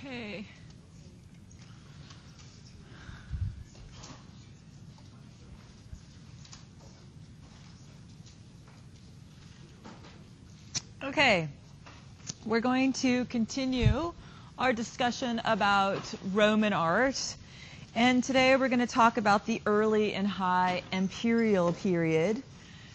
Okay. Okay, we're going to continue our discussion about Roman art. And today we're going to talk about the early and high imperial period.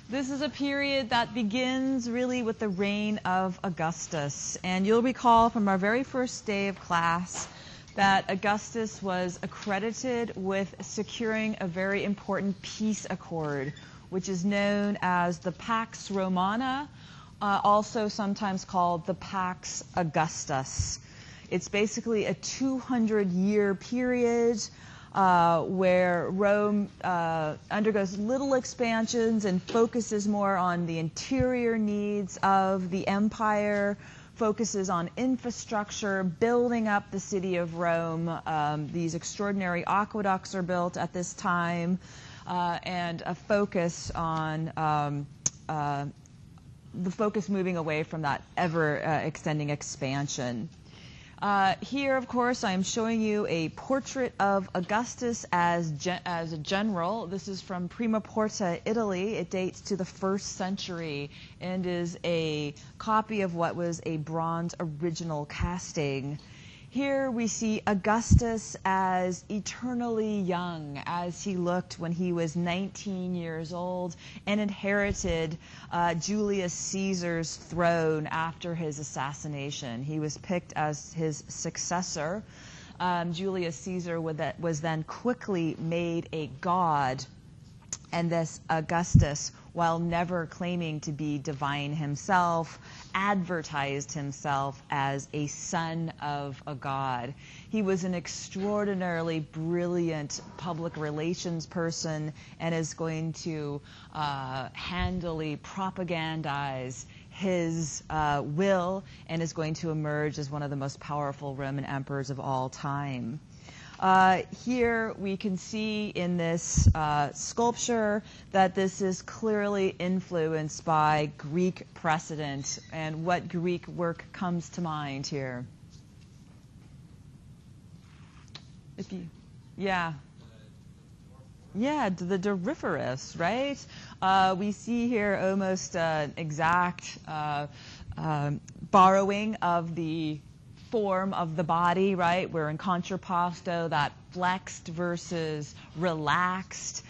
This is a period that begins really with the reign of Augustus. And you'll recall from our very first day of class that Augustus was accredited with securing a very important peace accord, which is known as the Pax Romana, also sometimes called the Pax Augustus. It's basically a 200-year period where Rome undergoes little expansions and focuses more on the interior needs of the empire, focuses on infrastructure, building up the city of Rome. These extraordinary aqueducts are built at this time, and a focus on the focus moving away from that ever-extending expansion. Here, of course, I'm showing you a portrait of Augustus as a general. This is from Prima Porta, Italy. It dates to the 1st century and is a copy of what was a bronze original casting. Here we see Augustus as eternally young, as he looked when he was 19 years old and inherited Julius Caesar's throne after his assassination. He was picked as his successor. Julius Caesar was then quickly made a god, and this Augustus, while never claiming to be divine himself, advertised himself as a son of a god. He was an extraordinarily brilliant public relations person and is going to handily propagandize his will and is going to emerge as one of the most powerful Roman emperors of all time. Here we can see in this sculpture that this is clearly influenced by Greek precedent. And what Greek work comes to mind here? Yeah, the Doryphorus, right? We see here almost exact borrowing of the form of the body, right? We're in contrapposto, that flexed versus relaxed,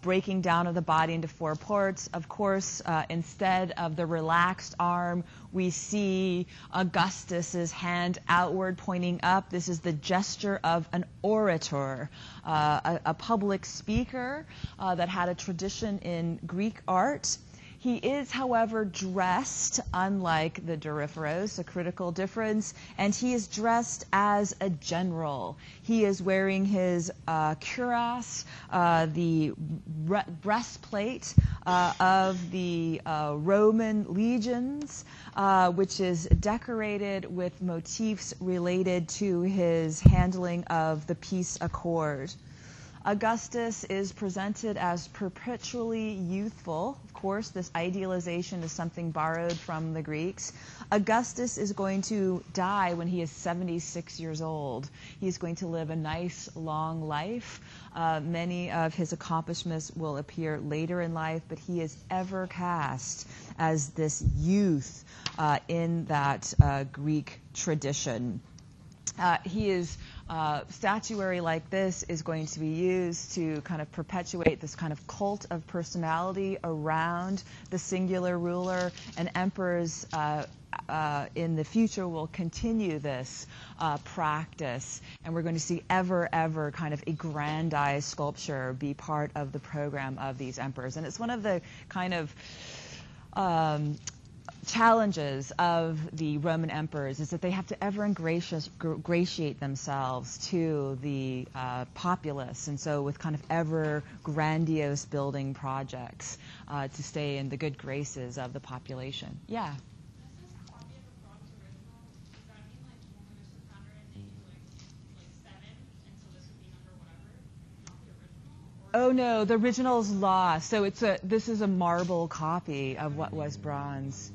breaking down of the body into 4 parts. Of course, instead of the relaxed arm, we see Augustus's hand outward pointing up. This is the gesture of an orator, a public speaker that had a tradition in Greek art. He is, however, dressed, unlike the Doryphoros, a critical difference, and he is dressed as a general. He is wearing his cuirass, the breastplate of the Roman legions, which is decorated with motifs related to his handling of the peace accord. Augustus is presented as perpetually youthful. Of course, this idealization is something borrowed from the Greeks. Augustus is going to die when he is 76 years old. He's going to live a nice, long life. Many of his accomplishments will appear later in life, but he is ever cast as this youth in that Greek tradition. Statuary like this is going to be used to kind of perpetuate this kind of cult of personality around the singular ruler, and emperors in the future will continue this practice, and we're going to see ever kind of aggrandized sculpture be part of the program of these emperors. And it's one of the kind of challenges of the Roman emperors is that they have to ever ingratiate themselves to the populace, and so with kind of ever grandiose building projects to stay in the good graces of the population. Yeah. Oh no, the original is lost. So this is a marble copy of what was bronze.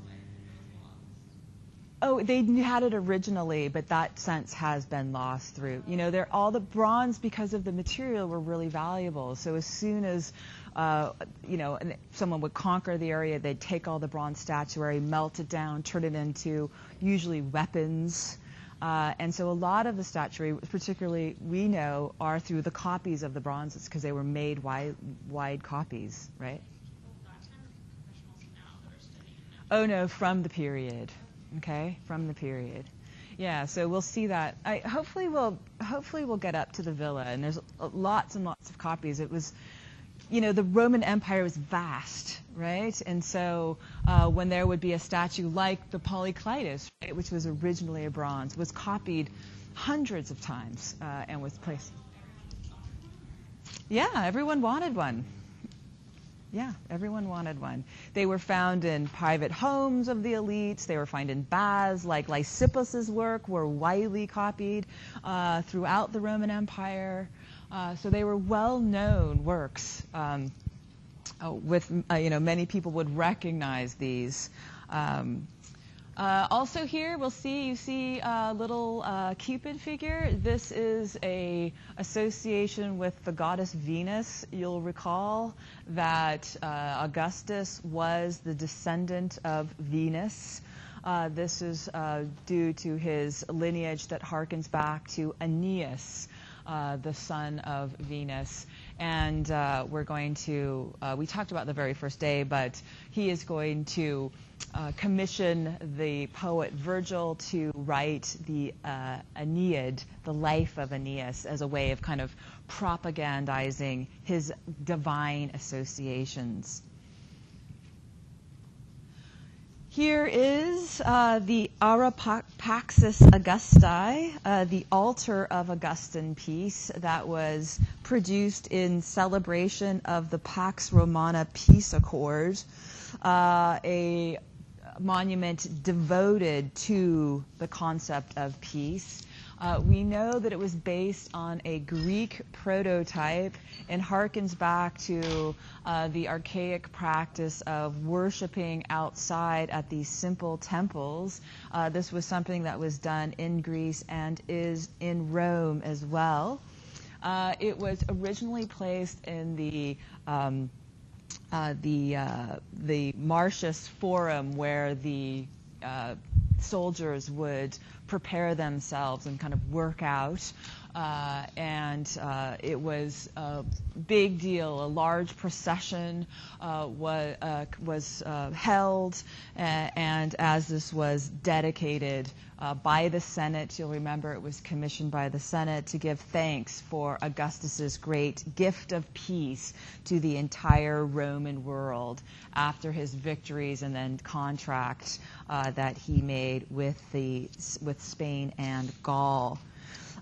Oh, they had it originally, but that sense has been lost through. They're all the bronze, because of the material, were really valuable. So as soon as someone would conquer the area, they'd take all the bronze statuary, melt it down, turn it into usually weapons. And so a lot of the statuary, particularly we know, are through the copies of the bronzes, because they were made wide copies, right? Oh no, from the period. Okay, from the period. Yeah, so we'll see that. Hopefully we'll get up to the villa, and there's lots and lots of copies. It was, the Roman Empire was vast, right? And so when there would be a statue like the Polykleitos, right, which was originally a bronze, was copied hundreds of times and was placed. Yeah, everyone wanted one. Yeah, everyone wanted one. They were found in private homes of the elites. They were found in baths, like Lysippus's work were widely copied throughout the Roman Empire. So they were well-known works. Many people would recognize these. Also here, you see a little Cupid figure. This is a association with the goddess Venus. You'll recall that Augustus was the descendant of Venus. This is due to his lineage that harkens back to Aeneas, the son of Venus. And we talked about the very first day, but he is going to commission the poet Virgil to write the Aeneid, the life of Aeneas, as a way of kind of propagandizing his divine associations. Here is the Arapaxis Augusti, the altar of Augustan peace that was produced in celebration of the Pax Romana Peace Accord, a monument devoted to the concept of peace. We know that it was based on a Greek prototype and harkens back to the archaic practice of worshiping outside at these simple temples. This was something that was done in Greece and is in Rome as well. It was originally placed in the Martius Forum, where the soldiers would prepare themselves and kind of work out. It was a big deal. A large procession was held, and as this was dedicated by the Senate, you'll remember it was commissioned by the Senate to give thanks for Augustus's great gift of peace to the entire Roman world after his victories and then contract that he made with Spain and Gaul.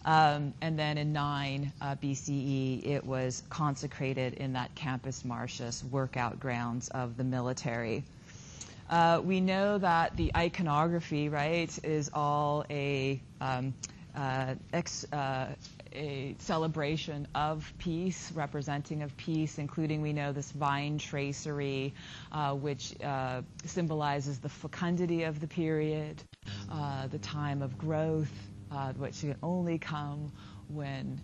And then in 9 BCE, it was consecrated in that Campus Martius, workout grounds of the military. We know that the iconography, right, is all a celebration of peace, representing of peace, including, we know, this vine tracery, which symbolizes the fecundity of the period, the time of growth, which can only come when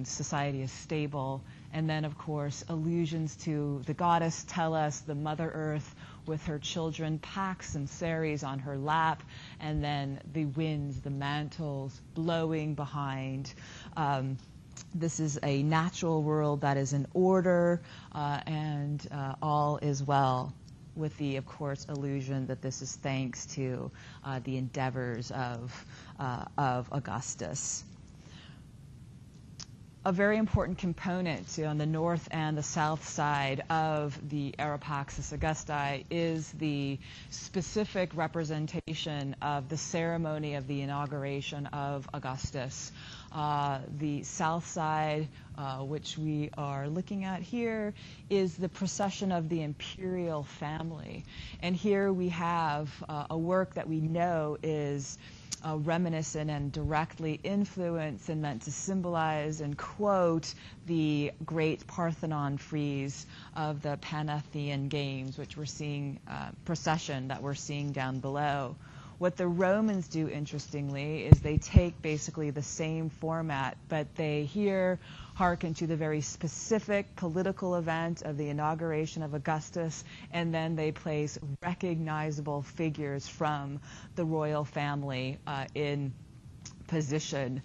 society is stable. And then, of course, allusions to the goddess tell us the Mother Earth with her children, Pax and Ceres on her lap, and then the winds, the mantles blowing behind. This is a natural world that is in order, and all is well, with the, of course, allusion that this is thanks to the endeavors of Augustus. A very important component on the north and the south side of the Arapaxis Augusti is the specific representation of the ceremony of the inauguration of Augustus. The south side, which we are looking at here, is the procession of the imperial family. And here we have a work that we know is reminiscent and directly influenced and meant to symbolize and quote the great Parthenon frieze of the Panathenaic Games, which we're seeing, procession that we're seeing down below. What the Romans do, interestingly, is they take basically the same format, but they here hearken to the very specific political event of the inauguration of Augustus, and then they place recognizable figures from the royal family in position.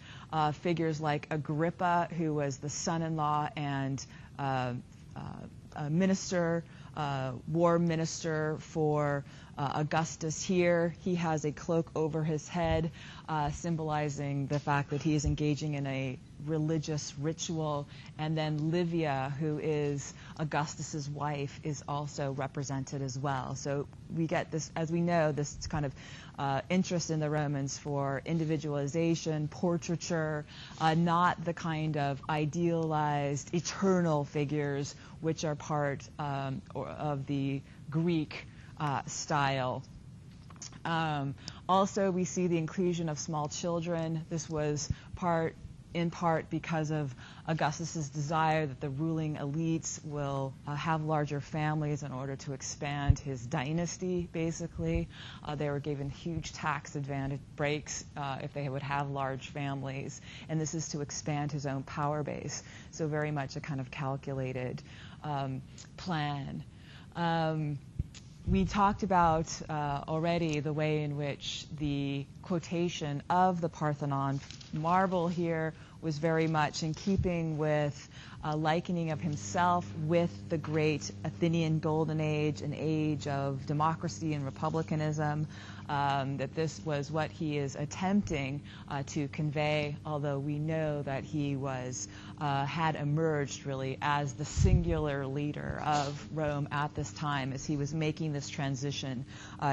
Figures like Agrippa, who was the son-in-law and minister, war minister for Augustus here. He has a cloak over his head, symbolizing the fact that he is engaging in a religious ritual. And then Livia, who is Augustus's wife, is also represented as well. So we get this, as we know, this kind of interest in the Romans for individualization, portraiture, not the kind of idealized eternal figures which are part of the Greek style. Also, we see the inclusion of small children. This was in part because of Augustus's desire that the ruling elites will have larger families in order to expand his dynasty, basically. They were given huge tax advantage breaks if they would have large families, and this is to expand his own power base. So very much a kind of calculated plan. We talked about already the way in which the quotation of the Parthenon marble here was very much in keeping with likening of himself with the great Athenian Golden Age, an age of democracy and republicanism, that this was what he is attempting to convey, although we know that he was had emerged really as the singular leader of Rome at this time as he was making this transition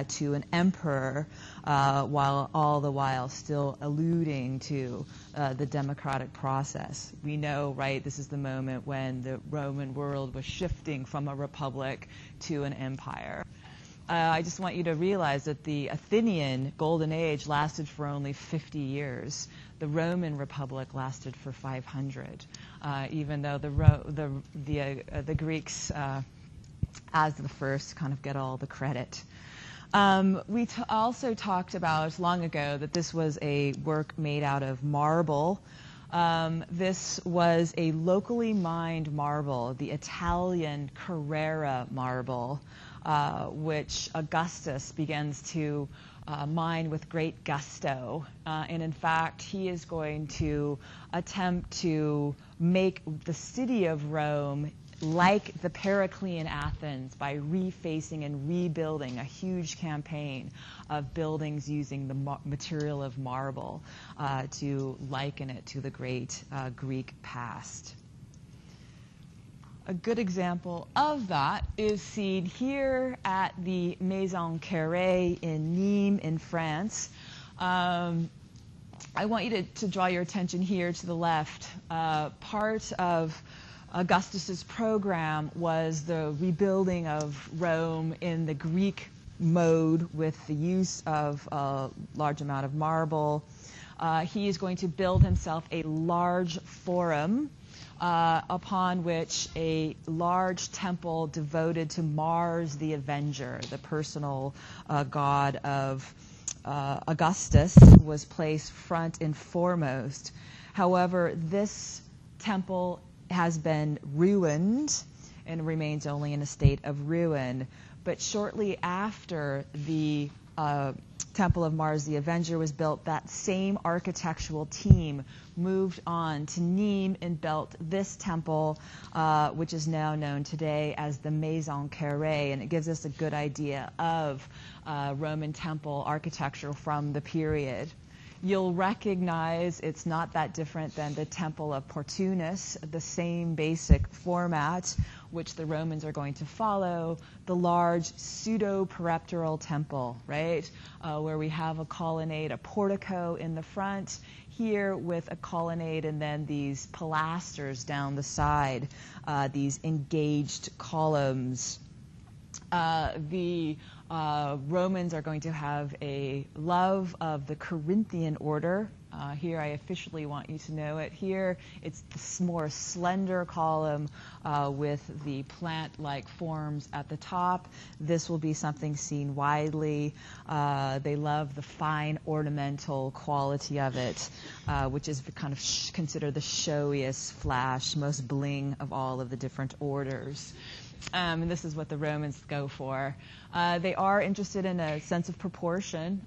to an emperor, while all the while still alluding to the democratic process. We know, right, this is the moment when the Roman world was shifting from a republic to an empire. I just want you to realize that the Athenian Golden Age lasted for only 50 years. The Roman Republic lasted for 500, even though the Greeks, as the first, kind of get all the credit. We also talked about long ago that this was a work made out of marble. This was a locally mined marble, the Italian Carrara marble, which Augustus begins to mine with great gusto. And in fact, he is going to attempt to make the city of Rome like the Periclean Athens by refacing and rebuilding, a huge campaign of buildings using the material of marble to liken it to the great Greek past. A good example of that is seen here at the Maison Carrée in Nîmes in France. I want you to draw your attention here to the left. Part of Augustus's program was the rebuilding of Rome in the Greek mode with the use of a large amount of marble. He is going to build himself a large forum upon which a large temple devoted to Mars the Avenger, the personal god of Augustus, was placed front and foremost. However, this temple has been ruined and remains only in a state of ruin. But shortly after the Temple of Mars the Avenger was built, that same architectural team moved on to Nîmes and built this temple, which is now known today as the Maison Carrée, and it gives us a good idea of Roman temple architecture from the period. You'll recognize it's not that different than the Temple of Portunus, the same basic format, which the Romans are going to follow, the large pseudo-peripteral temple, right, where we have a colonnade, a portico in the front, here with a colonnade and then these pilasters down the side, these engaged columns. The Romans are going to have a love of the Corinthian order, Here I officially want you to know it. Here it's this more slender column with the plant-like forms at the top. This will be something seen widely. They love the fine ornamental quality of it, which is kind of considered the showiest, flash, most bling of all of the different orders. And this is what the Romans go for. They are interested in a sense of proportion.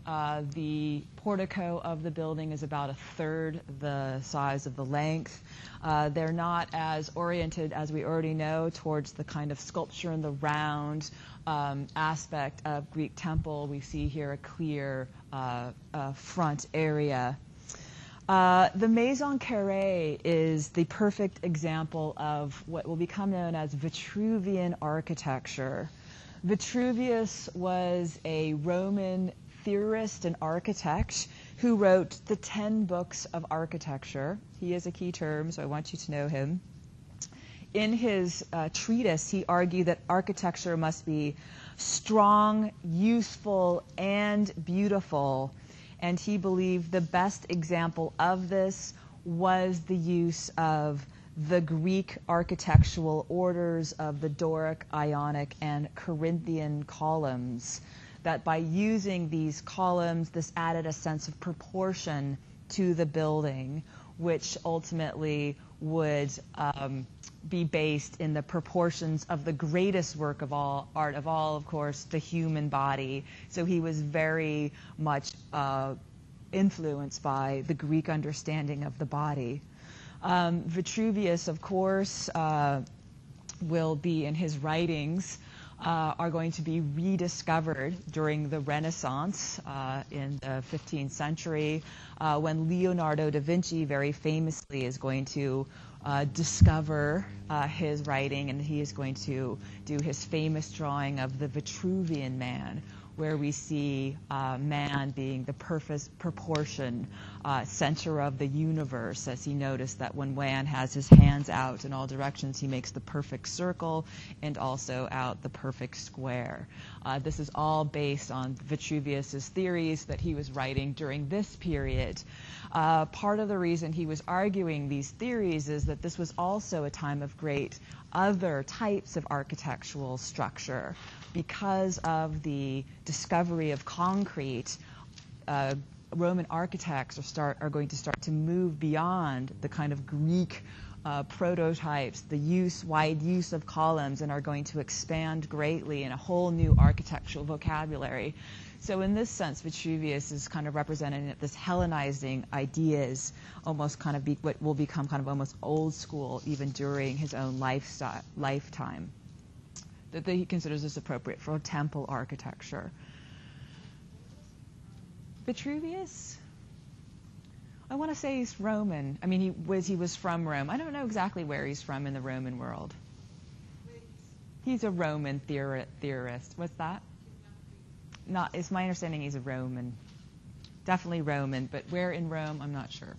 The portico of the building is about 1/3 the size of the length. They're not as oriented, as we already know, towards the kind of sculpture in the round aspect of Greek temple. We see here a clear front area. The Maison Carrée is the perfect example of what will become known as Vitruvian architecture. Vitruvius was a Roman theorist and architect who wrote the 10 books of architecture. He is a key term, so I want you to know him. In his treatise, he argued that architecture must be strong, useful, and beautiful. And he believed the best example of this was the use of the Greek architectural orders of the Doric, Ionic, and Corinthian columns. That by using these columns, this added a sense of proportion to the building, which ultimately would be based in the proportions of the greatest work of all, art of all, of course, the human body. So he was very much influenced by the Greek understanding of the body. Vitruvius, of course, will be in his writings are going to be rediscovered during the Renaissance in the 15th century, when Leonardo da Vinci very famously is going to discover his writing, and he is going to do his famous drawing of the Vitruvian Man, where we see man being the perfect proportion center of the universe, as he noticed that when man has his hands out in all directions, he makes the perfect circle and also out the perfect square. This is all based on Vitruvius's theories that he was writing during this period. Part of the reason he was arguing these theories is that this was also a time of great other types of architectural structure. Because of the discovery of concrete, Roman architects are going to start to move beyond the kind of Greek prototypes, the wide use of columns, and are going to expand greatly in a whole new architectural vocabulary. So in this sense, Vitruvius is kind of representing this Hellenizing ideas, almost kind of what will become kind of almost old school even during his own lifetime, that he considers this appropriate for temple architecture. Vitruvius? I want to say he's Roman. I mean, he was from Rome. I don't know exactly where he's from in the Roman world. He's a Roman theorist. What's that? It's my understanding he's a Roman. Definitely Roman, but where in Rome, I'm not sure.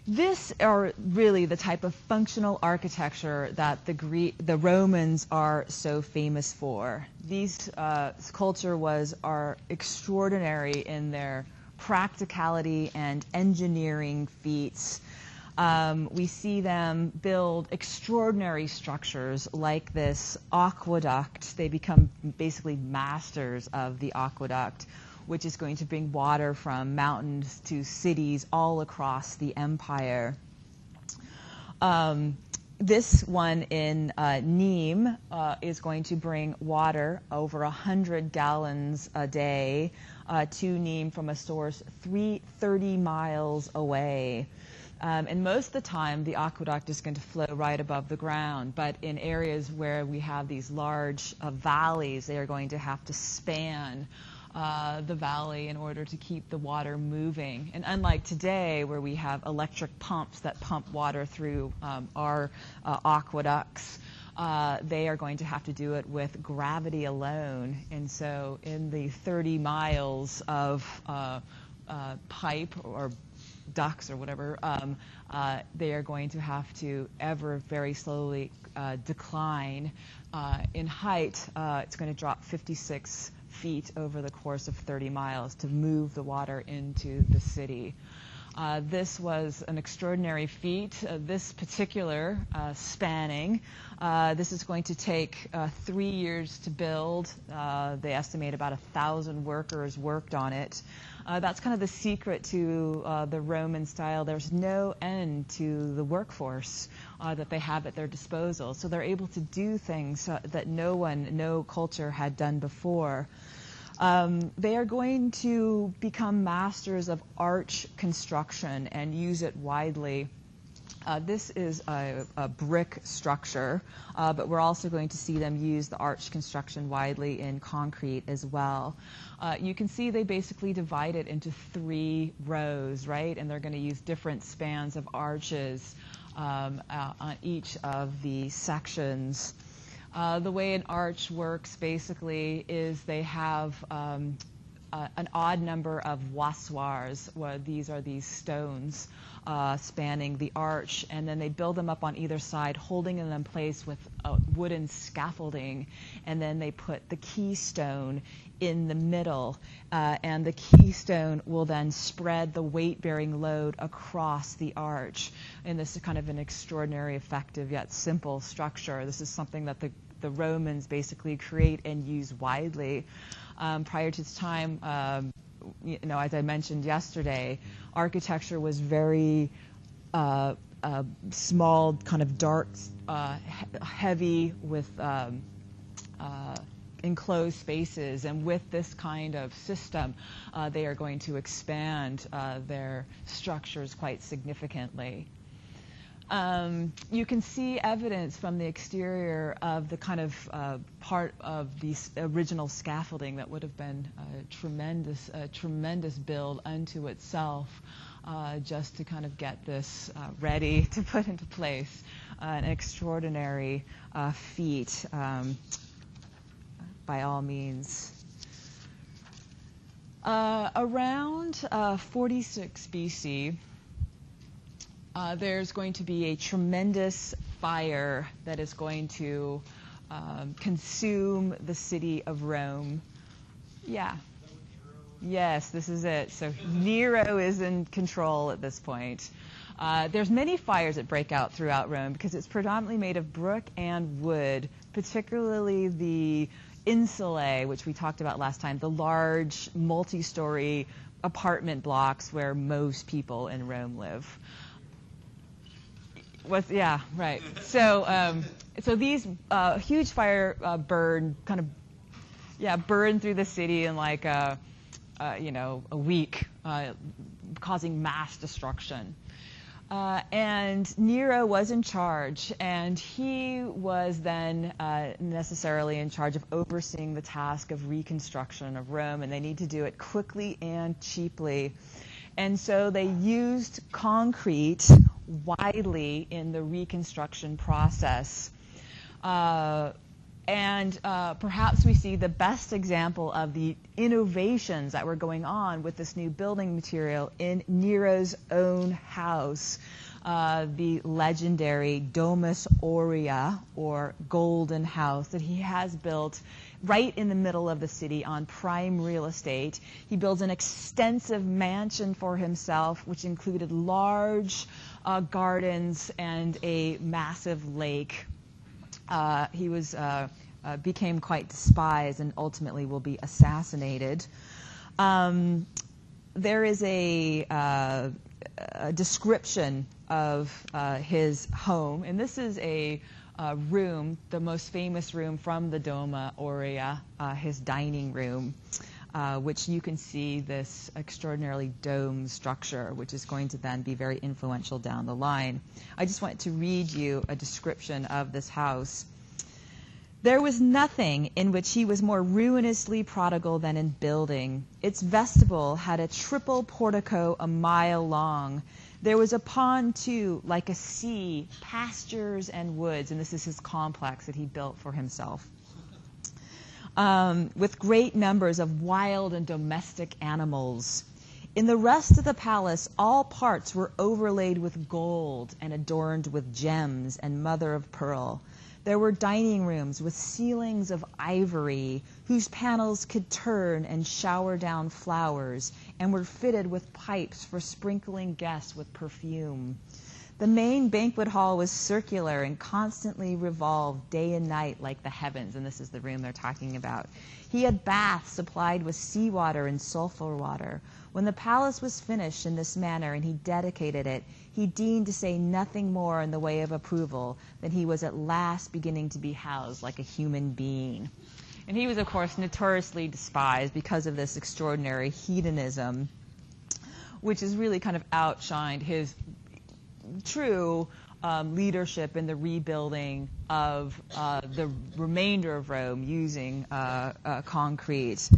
This are really the type of functional architecture that the Romans are so famous for. These culture are extraordinary in their practicality and engineering feats. We see them build extraordinary structures like this aqueduct. They become basically masters of the aqueduct, which is going to bring water from mountains to cities all across the empire. This one in Nîmes is going to bring water over 100 gallons a day to Nîmes from a source 30 miles away. And most of the time, the aqueduct is going to flow right above the ground. But in areas where we have these large valleys, they are going to have to span the valley in order to keep the water moving. And unlike today, where we have electric pumps that pump water through our aqueducts, they are going to have to do it with gravity alone. And so in the 30 miles of pipe or ducts or whatever, they are going to have to ever very slowly decline in height. It's going to drop 56 feet over the course of 30 miles to move the water into the city. This was an extraordinary feat. This particular spanning, this is going to take 3 years to build. They estimate about 1,000 workers worked on it. That's kind of the secret to the Roman style. There's no end to the workforce that they have at their disposal. So they're able to do things that no culture had done before. They are going to become masters of arch construction and use it widely. This is a brick structure, but we're also going to see them use the arch construction widely in concrete as well. You can see they basically divide it into 3 rows, right? And they're going to use different spans of arches on each of the sections. The way an arch works basically is they have an odd number of voussoirs. These are these stones spanning the arch, and then they build them up on either side, holding them in place with wooden scaffolding, and then they put the keystone in the middle, and the keystone will then spread the weight-bearing load across the arch. And this is kind of an extraordinary, effective, yet simple structure. This is something that the Romans basically create and use widely. Prior to this time, as I mentioned yesterday, architecture was very small, kind of dark, heavy with enclosed spaces, and with this kind of system, they are going to expand their structures quite significantly. You can see evidence from the exterior of the kind of part of the original scaffolding that would have been a tremendous build unto itself, just to kind of get this ready to put into place. An extraordinary feat, by all means. Around 46 BC, there's going to be a tremendous fire that is going to consume the city of Rome. Yeah. Yes, this is it. So Nero is in control at this point. There's many fires that break out throughout Rome because it's predominantly made of brick and wood, particularly the insulae, which we talked about last time, the large multi-story apartment blocks where most people in Rome live. Yeah, right. So, so these huge fire burn through the city in like a week, causing mass destruction. And Nero was in charge, and he was then necessarily in charge of overseeing the task of reconstruction of Rome, and they need to do it quickly and cheaply. And so they used concrete widely in the reconstruction process. And perhaps we see the best example of the innovations that were going on with this new building material in Nero's own house, the legendary Domus Aurea, or Golden House, that he has built right in the middle of the city on prime real estate. He builds an extensive mansion for himself, which included large gardens and a massive lake. He became quite despised and ultimately will be assassinated. There is a description of his home, and this is a room, the most famous room from the Doma Aurea, his dining room, which you can see this extraordinarily domed structure, which is going to then be very influential down the line. I just wanted to read you a description of this house. There was nothing in which he was more ruinously prodigal than in building. Its vestibule had a triple portico a mile long. There was a pond, too, like a sea, pastures and woods, and this is his complex that he built for himself, with great numbers of wild and domestic animals. In the rest of the palace, all parts were overlaid with gold and adorned with gems and mother of pearl. There were dining rooms with ceilings of ivory whose panels could turn and shower down flowers and were fitted with pipes for sprinkling guests with perfume. The main banquet hall was circular and constantly revolved day and night like the heavens, and this is the room they're talking about. He had baths supplied with seawater and sulfur water. When the palace was finished in this manner and he dedicated it, he deigned to say nothing more in the way of approval than he was at last beginning to be housed like a human being. And he was, of course, notoriously despised because of this extraordinary hedonism, which has really kind of outshined his true leadership in the rebuilding of the remainder of Rome using concrete.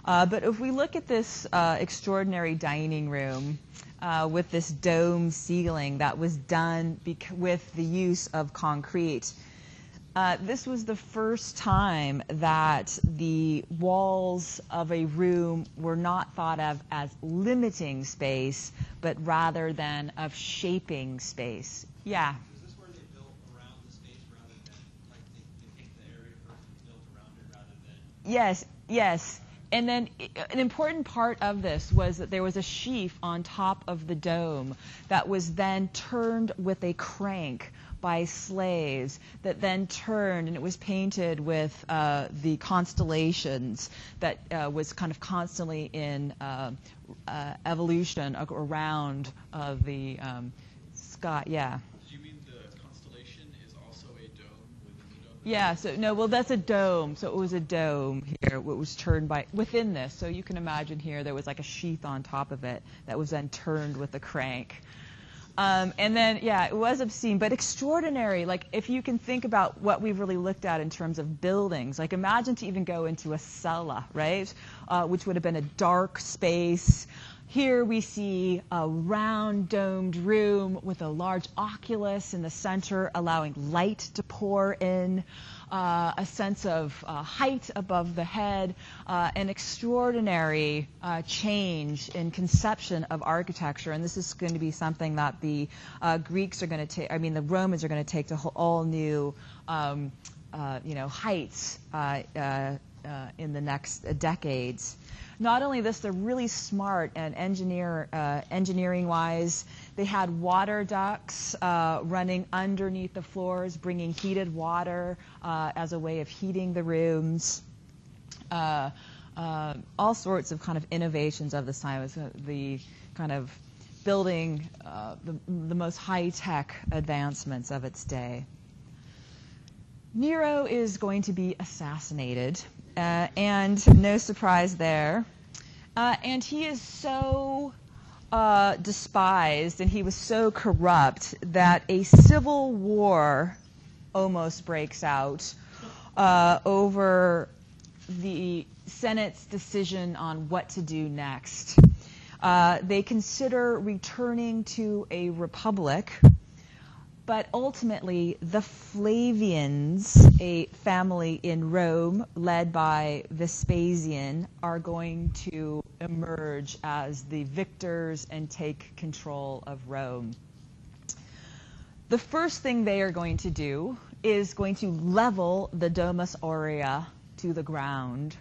But if we look at this extraordinary dining room with this dome ceiling that was done with the use of concrete, this was the first time that the walls of a room were not thought of as limiting space, but rather than of shaping space. Yeah? Is this where they built around the space rather than, like, they picked the area first and built around it rather than... Yes, yes. And then an important part of this was that there was a sheaf on top of the dome that was then turned with a crank by slaves that then turned, and it was painted with the constellations that was kind of constantly in evolution around the sky. Yeah. Do you mean the constellation is also a dome within the dome? Yeah, so no, well, that's a dome. So it was a dome here. It was turned by within this. So you can imagine here there was like a sheath on top of it that was then turned with a crank. And then, yeah, it was obscene, but extraordinary. Like, if you can think about what we've really looked at in terms of buildings, like imagine to even go into a cella, right, which would have been a dark space. Here we see a round domed room with a large oculus in the center, allowing light to pour in, a sense of height above the head, an extraordinary change in conception of architecture. And this is going to be something that the Greeks are going to take, the Romans are going to take to all new, heights in the next decades. Not only this, they're really smart and engineering-wise. They had water ducts running underneath the floors, bringing heated water as a way of heating the rooms. All sorts of kind of innovations of this time. It was the kind of building the most high-tech advancements of its day. Nero is going to be assassinated. And no surprise there. And he is so despised and he was so corrupt that a civil war almost breaks out over the Senate's decision on what to do next. They consider returning to a republic. But ultimately, the Flavians, a family in Rome led by Vespasian, are going to emerge as the victors and take control of Rome. The first thing they are going to do is going to level the Domus Aurea to the ground.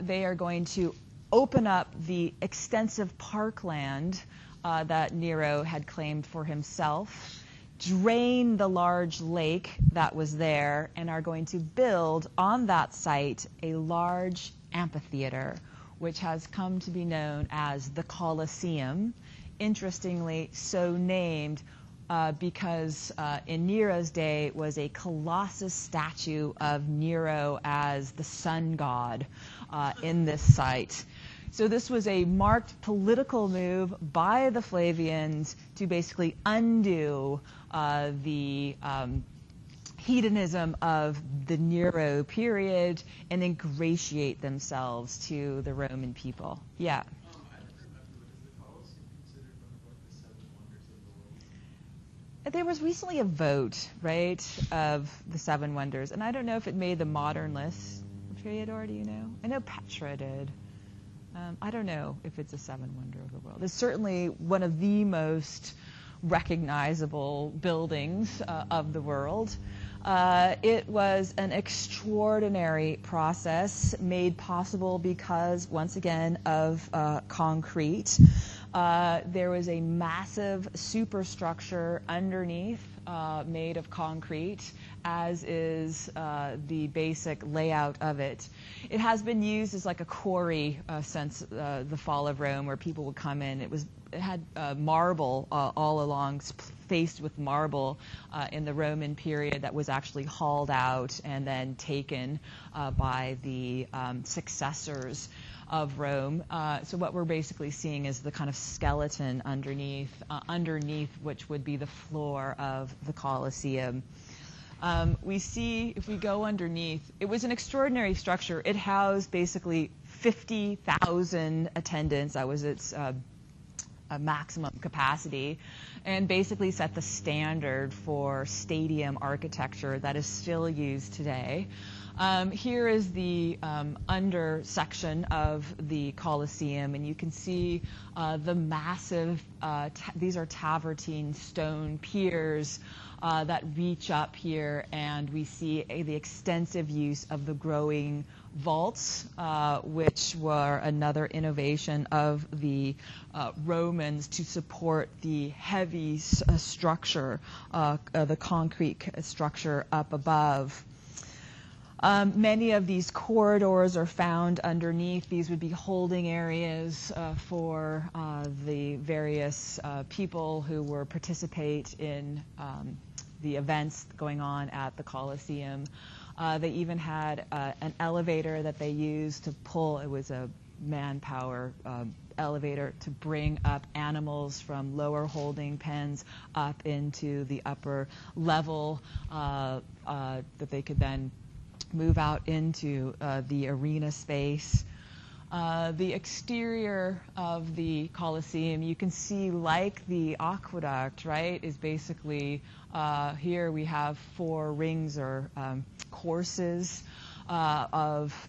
They are going to open up the extensive parkland that Nero had claimed for himself, drain the large lake that was there, and are going to build on that site a large amphitheater, which has come to be known as the Colosseum. Interestingly, so named because in Nero's day was a Colossus statue of Nero as the sun god in this site. So this was a marked political move by the Flavians to basically undo the hedonism of the Nero period and ingratiate themselves to the Roman people. Yeah. I don't remember, but is the Colosseum considered one of the 7 wonders of the world? There was recently a vote, right, of the 7 wonders, and I don't know if it made the modern list. Theodore, do you know? I know Petra did. I don't know if it's a 7 wonder of the world. It's certainly one of the most recognizable buildings of the world. It was an extraordinary process made possible because, once again, of concrete. There was a massive superstructure underneath made of concrete, as is the basic layout of it. It has been used as like a quarry since the fall of Rome, where people would come in. It had marble all along, faced with marble in the Roman period, that was actually hauled out and then taken by the successors of Rome. So what we're basically seeing is the kind of skeleton underneath which would be the floor of the Colosseum. We see, if we go underneath, it was an extraordinary structure. It housed basically 50,000 attendants. That was its a maximum capacity, and basically set the standard for stadium architecture that is still used today. Here is the under section of the Colosseum, and you can see the massive, these are travertine stone piers that reach up here, and we see the extensive use of the growing vaults, which were another innovation of the Romans to support the heavy structure, the concrete structure up above. Many of these corridors are found underneath. These would be holding areas for the various people who were participate in the events going on at the Colosseum. They even had an elevator that they used to pull. It was a manpower elevator to bring up animals from lower holding pens up into the upper level that they could then move out into the arena space. The exterior of the Colosseum, you can see, like the aqueduct, right, is basically, here we have 4 rings or courses of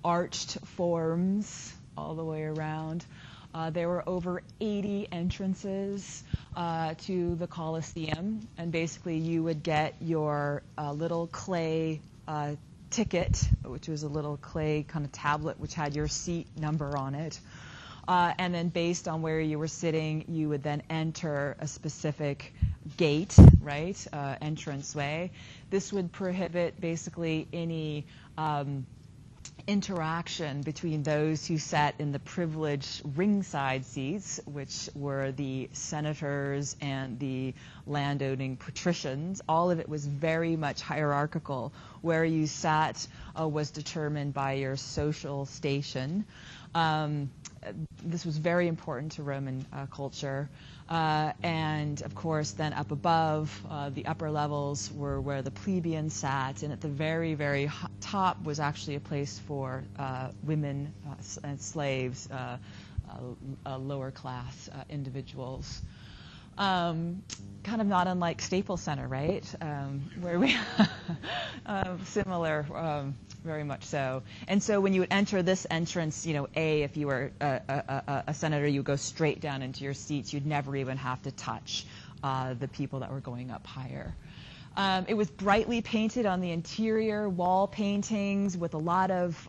arched forms all the way around. There were over 80 entrances to the Colosseum, and basically you would get your little clay ticket, which was a little clay kind of tablet which had your seat number on it. And then based on where you were sitting, you would then enter a specific gate, right, entranceway. This would prohibit basically any interaction between those who sat in the privileged ringside seats, which were the senators and the landowning patricians. All of it was very much hierarchical. Where you sat was determined by your social station. This was very important to Roman culture. And of course, then up above, the upper levels were where the plebeians sat, and at the very, very top was actually a place for women and slaves, lower class individuals. Kind of not unlike Staples Center, right? Where we similar, very much so. And so when you would enter this entrance, A, if you were a senator, you would go straight down into your seats. You'd never even have to touch the people that were going up higher. It was brightly painted on the interior, wall paintings with a lot of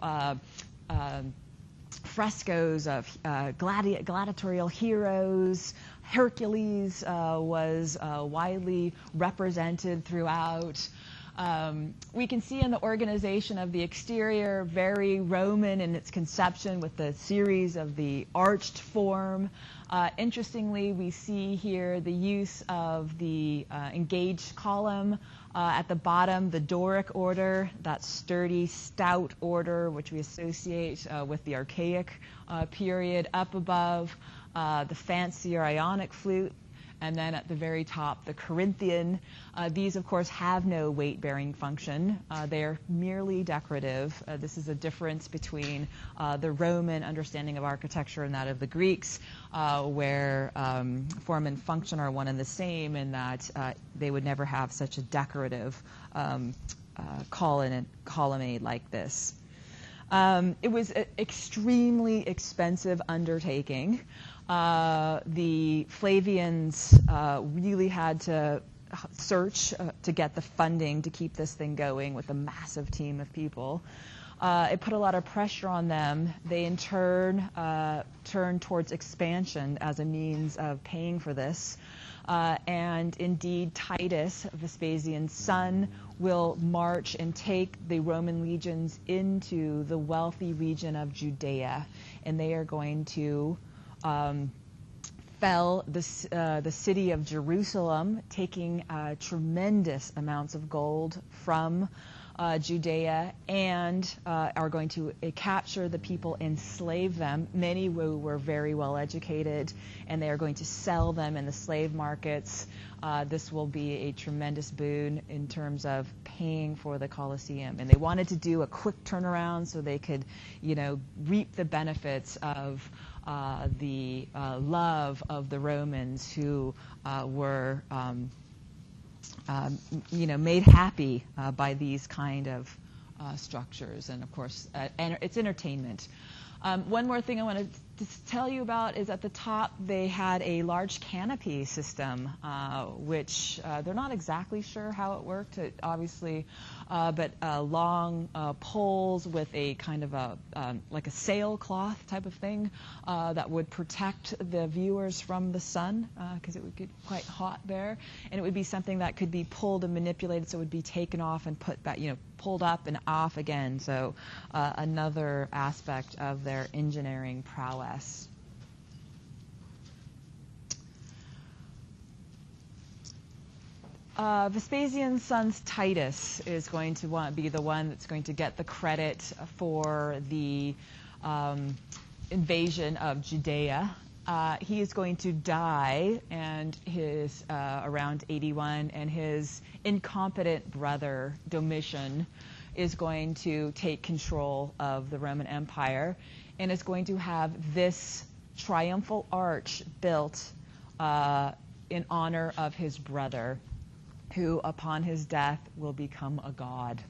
frescoes of gladiatorial heroes. Hercules was widely represented throughout. We can see in the organization of the exterior, very Roman in its conception, with the series of the arched form. Interestingly, we see here the use of the engaged column. At the bottom, the Doric order, that sturdy, stout order, which we associate with the archaic period. Up above, the fancier Ionic flute. And then at the very top, the Corinthian. These, of course, have no weight-bearing function. They are merely decorative. This is a difference between the Roman understanding of architecture and that of the Greeks, where form and function are one and the same, in that they would never have such a decorative colonnade like this. It was an extremely expensive undertaking. The Flavians really had to search to get the funding to keep this thing going with a massive team of people. It put a lot of pressure on them. They in turn turned towards expansion as a means of paying for this. And indeed, Titus, Vespasian's son, will march and take the Roman legions into the wealthy region of Judea, and they are going to fell the city of Jerusalem, taking tremendous amounts of gold from Judea, and are going to capture the people, enslave them, many who were very well educated, and they are going to sell them in the slave markets. This will be a tremendous boon in terms of paying for the Colosseum. And they wanted to do a quick turnaround so they could, reap the benefits of the love of the Romans who were made happy by these kind of structures. And of course, it's entertainment. One more thing I want to tell you about is at the top they had a large canopy system, which they're not exactly sure how it worked, obviously, but long poles with a kind of like a sailcloth type of thing that would protect the viewers from the sun, because it would get quite hot there, and it would be something that could be pulled and manipulated, so it would be taken off and put back, pulled up and off again. So another aspect of their engineering prowess. Vespasian's son Titus is going to be the one that's going to get the credit for the invasion of Judea. He is going to die, and his around 81, and his incompetent brother Domitian is going to take control of the Roman Empire, and is going to have this triumphal arch built in honor of his brother, who upon his death will become a god.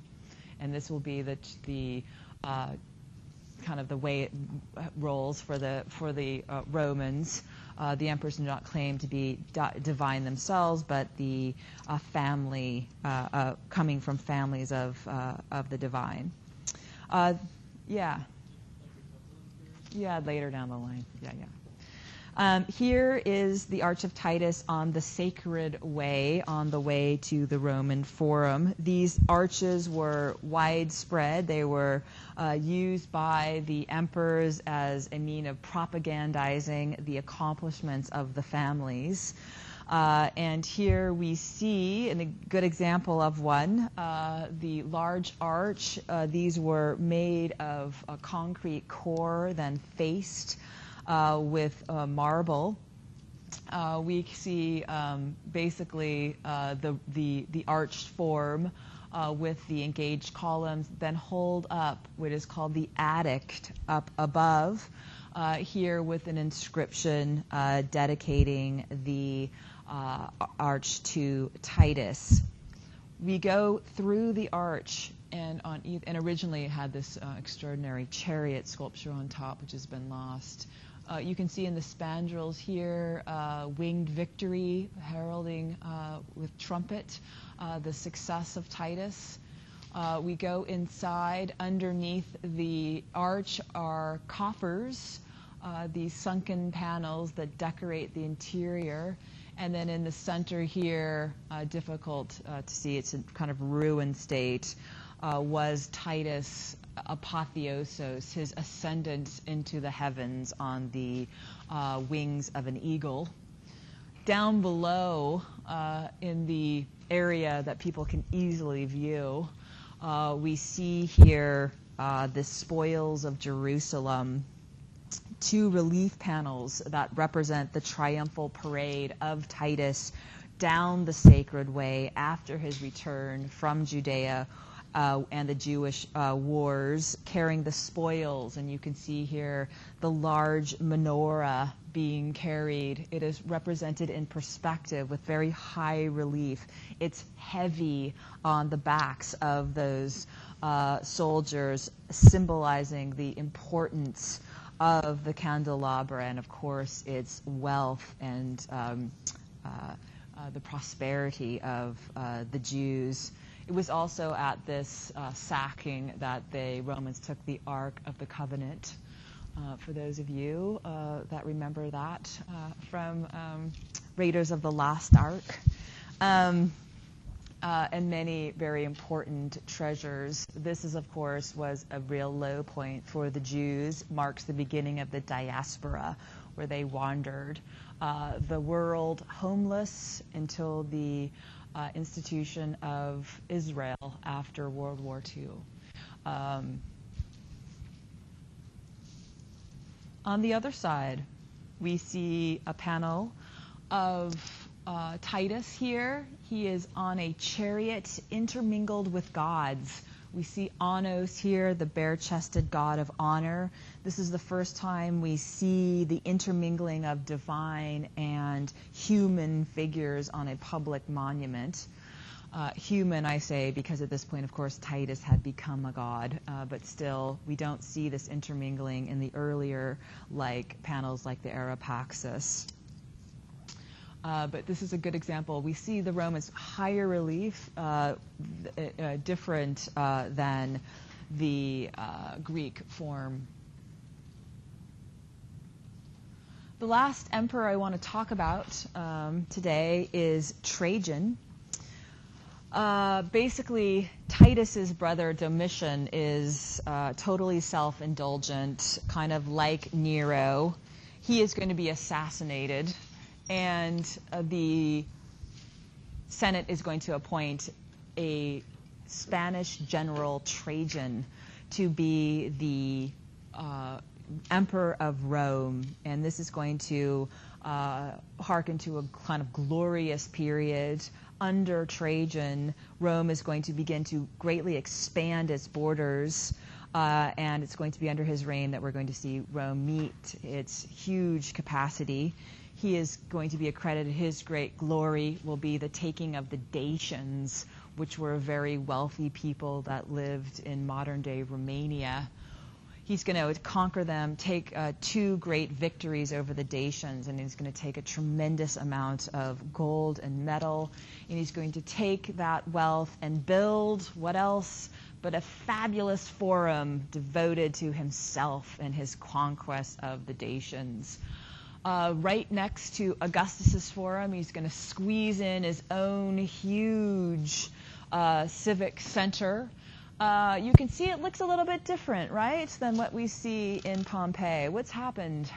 And this will be the kind of the way it rolls for the Romans. The emperors do not claim to be divine themselves, but the family coming from families of the divine. Yeah, later down the line. Here is the Arch of Titus on the Sacred Way, on the way to the Roman Forum. These arches were widespread. They were used by the emperors as a mean of propagandizing the accomplishments of the families. And here we see, and a good example of one, the large arch. These were made of a concrete core, then faced with marble. We see basically the arched form with the engaged columns, then hold up what is called the attic up above, here with an inscription dedicating the arch to Titus. We go through the arch, and originally it had this extraordinary chariot sculpture on top, which has been lost. You can see in the spandrels here, winged victory, heralding with trumpet the success of Titus. We go inside. Underneath the arch are coffers, these sunken panels that decorate the interior. And then in the center here, difficult to see, it's in kind of ruined state, was Titus' apotheosis, his ascendance into the heavens on the wings of an eagle. Down below, in the area that people can easily view, we see here the spoils of Jerusalem, two relief panels that represent the triumphal parade of Titus down the Sacred Way after his return from Judea and the Jewish wars, carrying the spoils. And you can see here the large menorah being carried. It is represented in perspective with very high relief. It's heavy on the backs of those soldiers, symbolizing the importance of the candelabra and, of course, its wealth and the prosperity of the Jews. It was also at this sacking that the Romans took the Ark of the Covenant. For those of you that remember that from Raiders of the Lost Ark. And many very important treasures. This is, of course, was a real low point for the Jews, marks the beginning of the diaspora, where they wandered the world homeless until the institution of Israel after World War II. On the other side, we see a panel of Titus here. He is on a chariot intermingled with gods. We see Anos here, the bare-chested god of honor. This is the first time we see the intermingling of divine and human figures on a public monument. Human, I say, because at this point, of course, Titus had become a god, but still, we don't see this intermingling in the earlier panels like the Arapaxis. But this is a good example. We see the Romans higher relief, different than the Greek form. The last emperor I want to talk about today is Trajan. Basically, Titus's brother Domitian is totally self-indulgent, kind of like Nero. He is going to be assassinated, and the Senate is going to appoint a Spanish general, Trajan, to be the emperor of Rome. And this is going to hearken to a kind of glorious period. Under Trajan, Rome is going to begin to greatly expand its borders, and it's going to be under his reign that we're going to see Rome meet its huge capacity. He is going to be accredited. His great glory will be the taking of the Dacians, which were a very wealthy people that lived in modern-day Romania. He's going to conquer them, take two great victories over the Dacians, and he's going to take a tremendous amount of gold and metal, and he's going to take that wealth and build, what else, but a fabulous forum devoted to himself and his conquest of the Dacians. Right next to Augustus's forum, he's going to squeeze in his own huge civic center. You can see it looks a little bit different, right, than what we see in Pompeii. What's happened?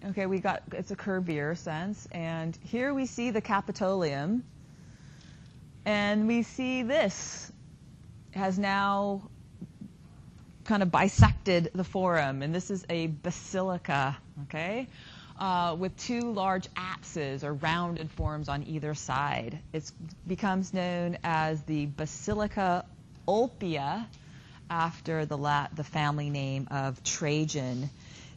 Okay, it's a curvier sense. And here we see the Capitolium. And we see this has now kind of bisected the forum. And this is a basilica, okay? With two large apses or rounded forms on either side. It becomes known as the Basilica Ulpia, after the family name of Trajan.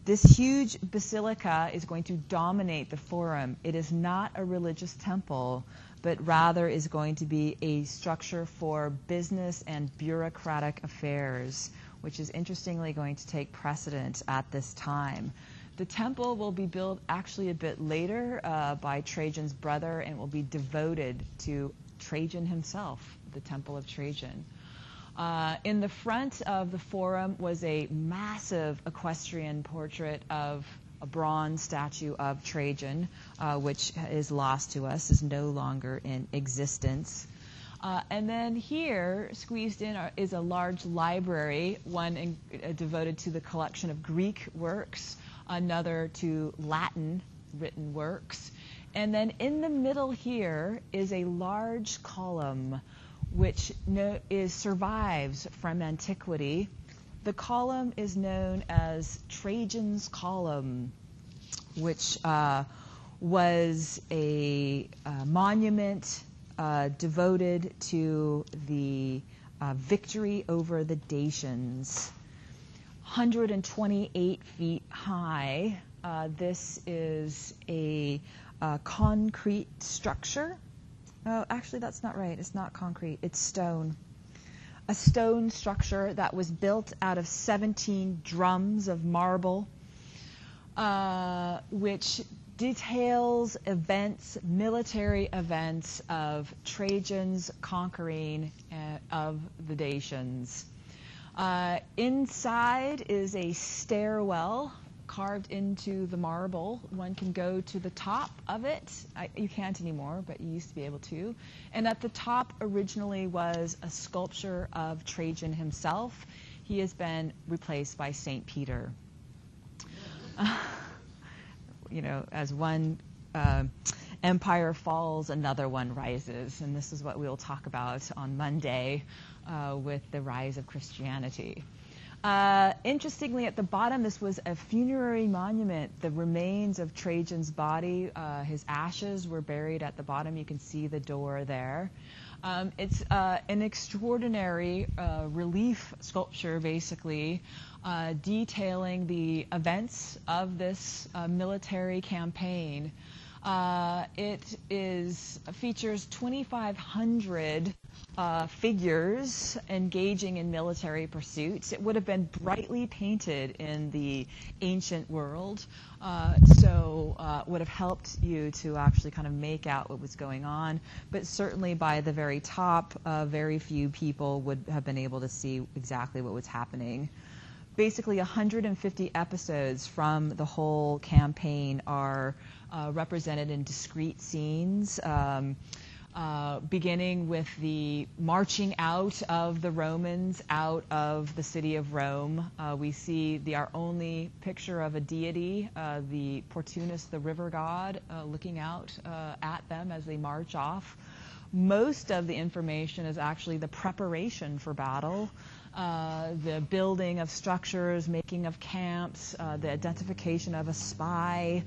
This huge basilica is going to dominate the forum. It is not a religious temple, but rather is going to be a structure for business and bureaucratic affairs, which is interestingly going to take precedence at this time. The temple will be built actually a bit later by Trajan's brother and will be devoted to Trajan himself, the Temple of Trajan. In the front of the forum was a massive equestrian portrait of a bronze statue of Trajan, which is lost to us, is no longer in existence. And then here, squeezed in, is a large library, one devoted to the collection of Greek works, another to Latin written works. And then in the middle here is a large column which survives from antiquity. The column is known as Trajan's Column, which was a monument devoted to the victory over the Dacians. 128 feet high. This is a concrete structure. Oh, actually, that's not right. It's not concrete. It's stone. a stone structure that was built out of 17 drums of marble, which details events, military events of Trajan's conquering of the Dacians. Inside is a stairwell carved into the marble. One can go to the top of it. You can't anymore, but you used to be able to. And at the top originally was a sculpture of Trajan himself. He has been replaced by St. Peter. As one empire falls, another one rises. And this is what we'll talk about on Monday with the rise of Christianity. Interestingly, at the bottom, this was a funerary monument. The remains of Trajan's body, his ashes were buried at the bottom. You can see the door there. It's an extraordinary relief sculpture, basically, detailing the events of this military campaign. It features 2,500 figures engaging in military pursuits. It would have been brightly painted in the ancient world, so would have helped you to actually kind of make out what was going on. But certainly by the very top, very few people would have been able to see exactly what was happening. Basically, 150 episodes from the whole campaign are represented in discrete scenes, beginning with the marching out of the Romans out of the city of Rome. We see our only picture of a deity, the Portunus, the river god, looking out at them as they march off. Most of the information is actually the preparation for battle. The building of structures, making of camps, the identification of a spy,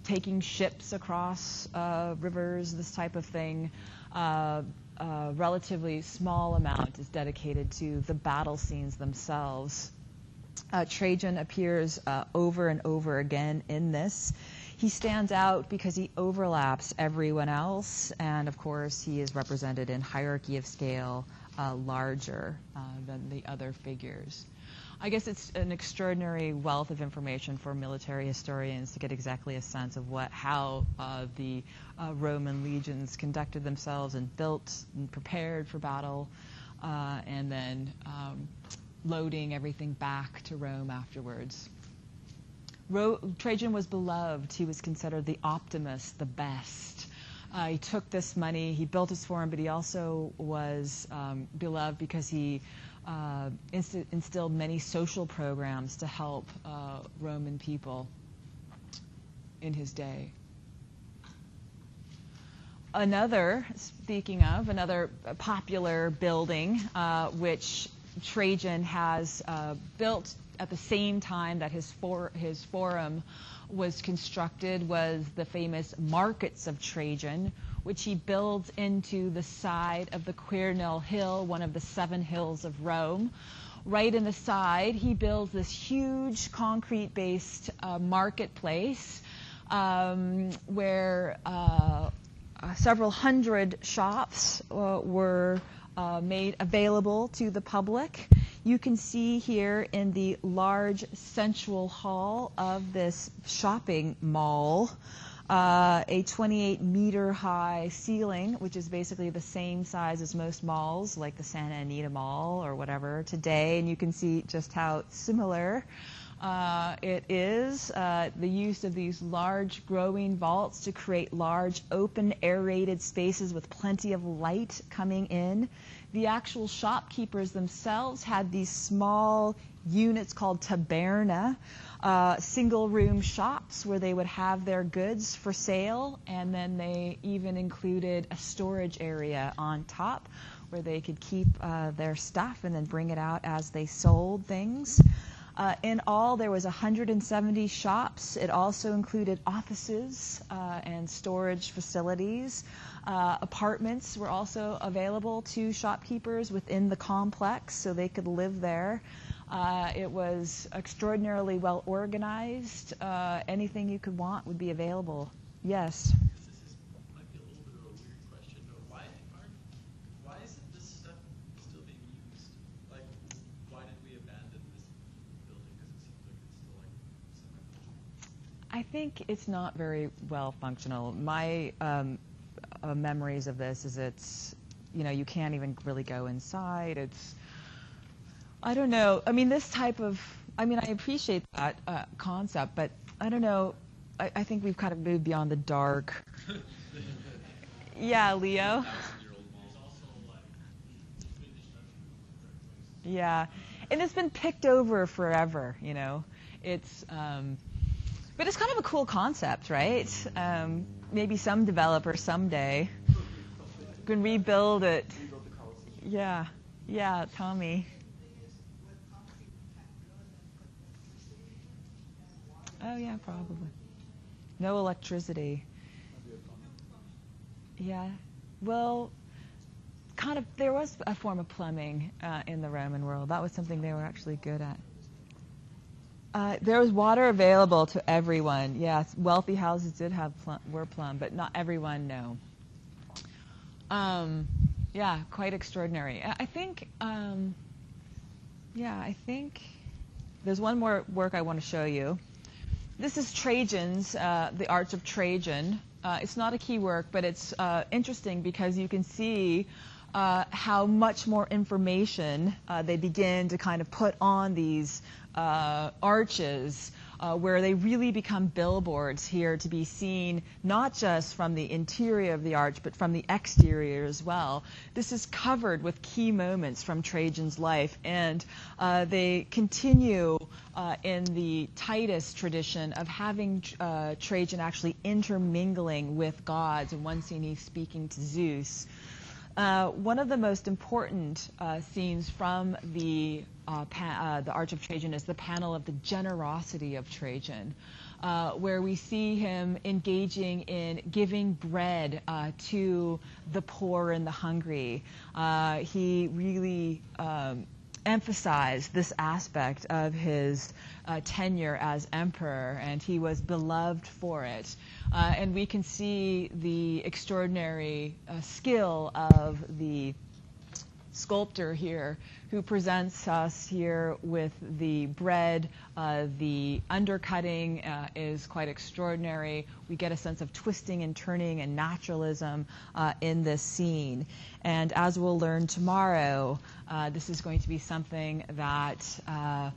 taking ships across rivers, this type of thing. A relatively small amount is dedicated to the battle scenes themselves. Trajan appears over and over again in this. He stands out because he overlaps everyone else, and of course he is represented in hierarchy of scale larger than the other figures. I guess it's an extraordinary wealth of information for military historians to get exactly a sense of how the Roman legions conducted themselves and built and prepared for battle, and then loading everything back to Rome afterwards. Trajan was beloved. He was considered the Optimus, the best. He took this money, he built his forum, but he also was beloved because he instilled many social programs to help Roman people in his day. Another popular building, which Trajan has built at the same time that his forum was constructed, was the famous Markets of Trajan, which he builds into the side of the Quirinal Hill, one of the 7 hills of Rome. Right in the side, he builds this huge concrete-based marketplace where several hundred shops were made available to the public. You can see here in the large central hall of this shopping mall a 28-meter high ceiling, which is basically the same size as most malls, like the Santa Anita Mall or whatever today, and you can see just how similar it is. The use of these large growing vaults to create large open aerated spaces with plenty of light coming in. The actual shopkeepers themselves had these small units called taberna, single room shops where they would have their goods for sale, and then they even included a storage area on top where they could keep their stuff and then bring it out as they sold things. In all, there was 170 shops. It also included offices and storage facilities. Apartments were also available to shopkeepers within the complex, so they could live there. It was extraordinarily well organized. Anything you could want would be available. Yes? This might be a little bit of a weird question, but why isn't this I think it's not very well functional. My memories of this is it's, you can't even really go inside. It's, I don't know. I mean, I appreciate that concept, but I don't know. I think we've kind of moved beyond the dark. Yeah, Leo. Yeah, and it's been picked over forever, It's, but it's kind of a cool concept, right? Maybe some developer someday can rebuild it. Yeah, Tommy. Oh yeah, probably. No electricity. Yeah. Well, there was a form of plumbing in the Roman world. That was something they were actually good at. There was water available to everyone. Yes, wealthy houses did have were plumbed, but not everyone. No. Yeah, quite extraordinary. I think. I think there's one more work I want to show you. This is Trajan's, The Arch of Trajan. It's not a key work, but it's interesting because you can see how much more information they begin to kind of put on these arches, where they really become billboards here to be seen not just from the interior of the arch, but from the exterior as well. This is covered with key moments from Trajan's life, and they continue in the Titus tradition of having Trajan actually intermingling with gods. In one scene, he's speaking to Zeus. One of the most important scenes from the Arch of Trajan is the panel of the generosity of Trajan, where we see him engaging in giving bread to the poor and the hungry. He really emphasized this aspect of his tenure as emperor, and he was beloved for it. And we can see the extraordinary skill of the sculptor here, who presents us here with the bread. The undercutting is quite extraordinary. We get a sense of twisting and turning and naturalism in this scene. And as we'll learn tomorrow, this is going to be something that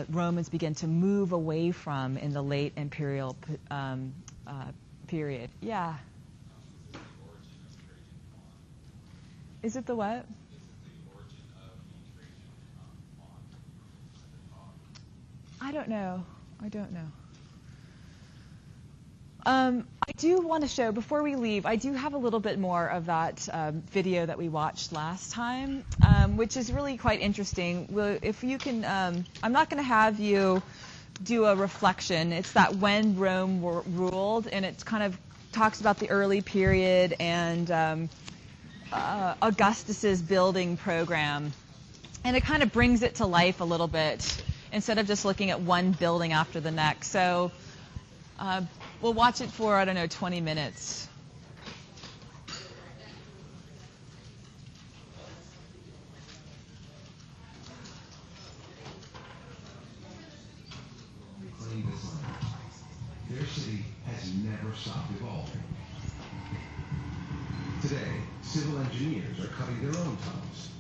Romans begin to move away from in the late imperial period. Yeah. Is it the what? I don't know. I do want to show, before we leave, I do have a little bit more of that video that we watched last time, which is really quite interesting. If you can, I'm not going to have you do a reflection. It's that when Rome ruled, and it kind of talks about the early period and Augustus's building program, and it kind of brings it to life a little bit instead of just looking at one building after the next. So we'll watch it for, 20 minutes. Their city has never stopped evolving. Today, civil engineers are cutting their own tunnels